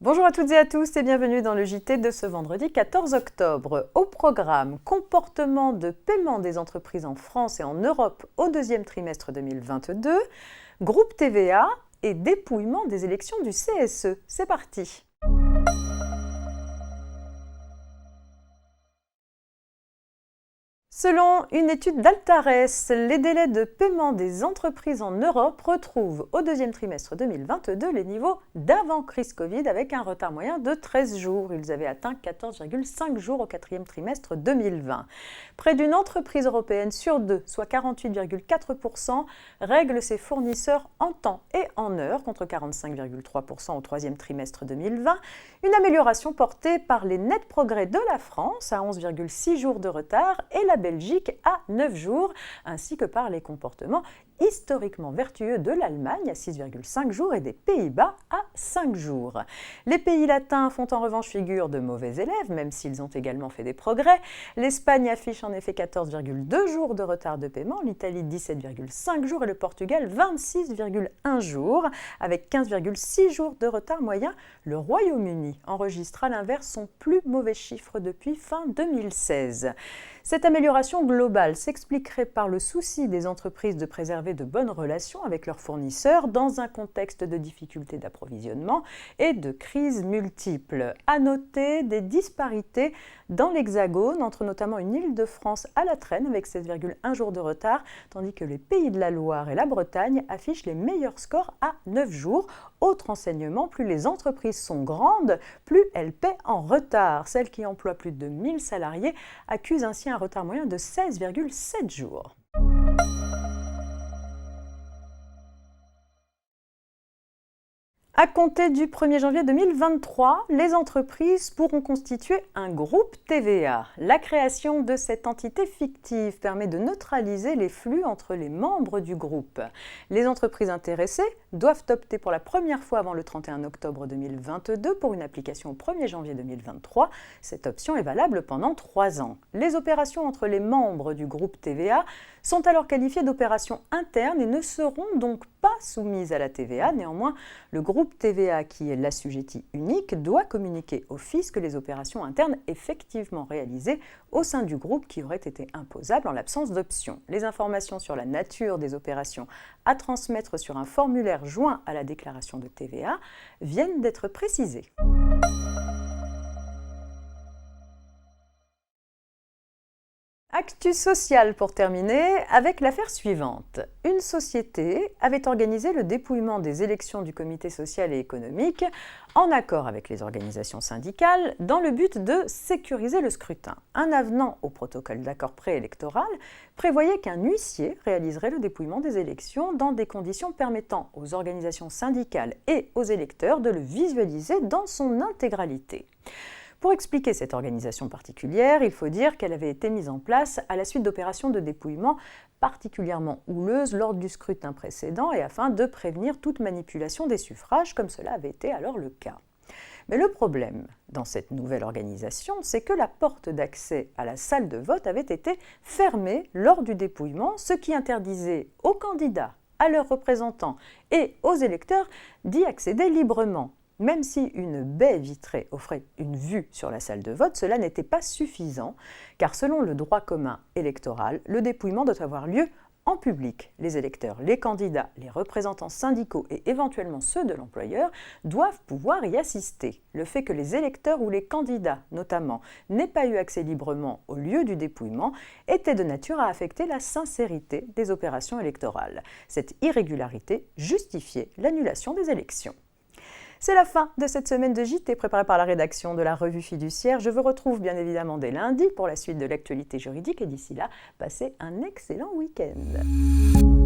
Bonjour à toutes et à tous et bienvenue dans le JT de ce vendredi 14 octobre. Au programme, comportement de paiement des entreprises en France et en Europe au deuxième trimestre 2022, groupe TVA et dépouillement des élections du CSE. C'est parti! Selon une étude d'Altares, les délais de paiement des entreprises en Europe retrouvent au deuxième trimestre 2022 les niveaux d'avant-crise Covid avec un retard moyen de 13 jours. Ils avaient atteint 14,5 jours au quatrième trimestre 2020. Près d'une entreprise européenne sur deux, soit 48,4%, règle ses fournisseurs en temps et en heure contre 45,3% au troisième trimestre 2020. Une amélioration portée par les nets progrès de la France à 11,6 jours de retard et la Belgique à 9 jours, ainsi que par les comportements historiquement vertueux de l'Allemagne à 6,5 jours et des Pays-Bas à 5 jours. Les pays latins font en revanche figure de mauvais élèves, même s'ils ont également fait des progrès. L'Espagne affiche en effet 14,2 jours de retard de paiement, l'Italie 17,5 jours et le Portugal 26,1 jours. Avec 15,6 jours de retard moyen, le Royaume-Uni enregistre à l'inverse son plus mauvais chiffre depuis fin 2016. Cette amélioration globale s'expliquerait par le souci des entreprises de préserver de bonnes relations avec leurs fournisseurs dans un contexte de difficultés d'approvisionnement et de crises multiples. À noter des disparités dans l'Hexagone, entre notamment une Île-de-France à la traîne avec 16,1 jours de retard, tandis que les Pays de la Loire et la Bretagne affichent les meilleurs scores à 9 jours. Autre enseignement, plus les entreprises sont grandes, plus elles paient en retard. Celles qui emploient plus de 1000 salariés accusent ainsi un retard moyen de 16,7 jours. À compter du 1er janvier 2023, les entreprises pourront constituer un groupe TVA. La création de cette entité fictive permet de neutraliser les flux entre les membres du groupe. Les entreprises intéressées doivent opter pour la première fois avant le 31 octobre 2022 pour une application au 1er janvier 2023. Cette option est valable pendant 3 ans. Les opérations entre les membres du groupe TVA sont alors qualifiées d'opérations internes et ne seront donc pas soumises à la TVA. Néanmoins, le groupe TVA, qui est l'assujetti unique, doit communiquer au fisc les opérations internes effectivement réalisées au sein du groupe qui auraient été imposables en l'absence d'option. Les informations sur la nature des opérations à transmettre sur un formulaire joint à la déclaration de TVA viennent d'être précisées. Actu social pour terminer, avec l'affaire suivante. Une société avait organisé le dépouillement des élections du comité social et économique en accord avec les organisations syndicales dans le but de sécuriser le scrutin. Un avenant au protocole d'accord préélectoral prévoyait qu'un huissier réaliserait le dépouillement des élections dans des conditions permettant aux organisations syndicales et aux électeurs de le visualiser dans son intégralité. Pour expliquer cette organisation particulière, il faut dire qu'elle avait été mise en place à la suite d'opérations de dépouillement particulièrement houleuses lors du scrutin précédent et afin de prévenir toute manipulation des suffrages, comme cela avait été alors le cas. Mais le problème dans cette nouvelle organisation, c'est que la porte d'accès à la salle de vote avait été fermée lors du dépouillement, ce qui interdisait aux candidats, à leurs représentants et aux électeurs d'y accéder librement. Même si une baie vitrée offrait une vue sur la salle de vote, cela n'était pas suffisant, car selon le droit commun électoral, le dépouillement doit avoir lieu en public. Les électeurs, les candidats, les représentants syndicaux et éventuellement ceux de l'employeur doivent pouvoir y assister. Le fait que les électeurs ou les candidats, notamment, n'aient pas eu accès librement au lieu du dépouillement était de nature à affecter la sincérité des opérations électorales. Cette irrégularité justifiait l'annulation des élections. C'est la fin de cette semaine de JT préparée par la rédaction de la Revue Fiduciaire. Je vous retrouve bien évidemment dès lundi pour la suite de l'actualité juridique et d'ici là, passez un excellent week-end.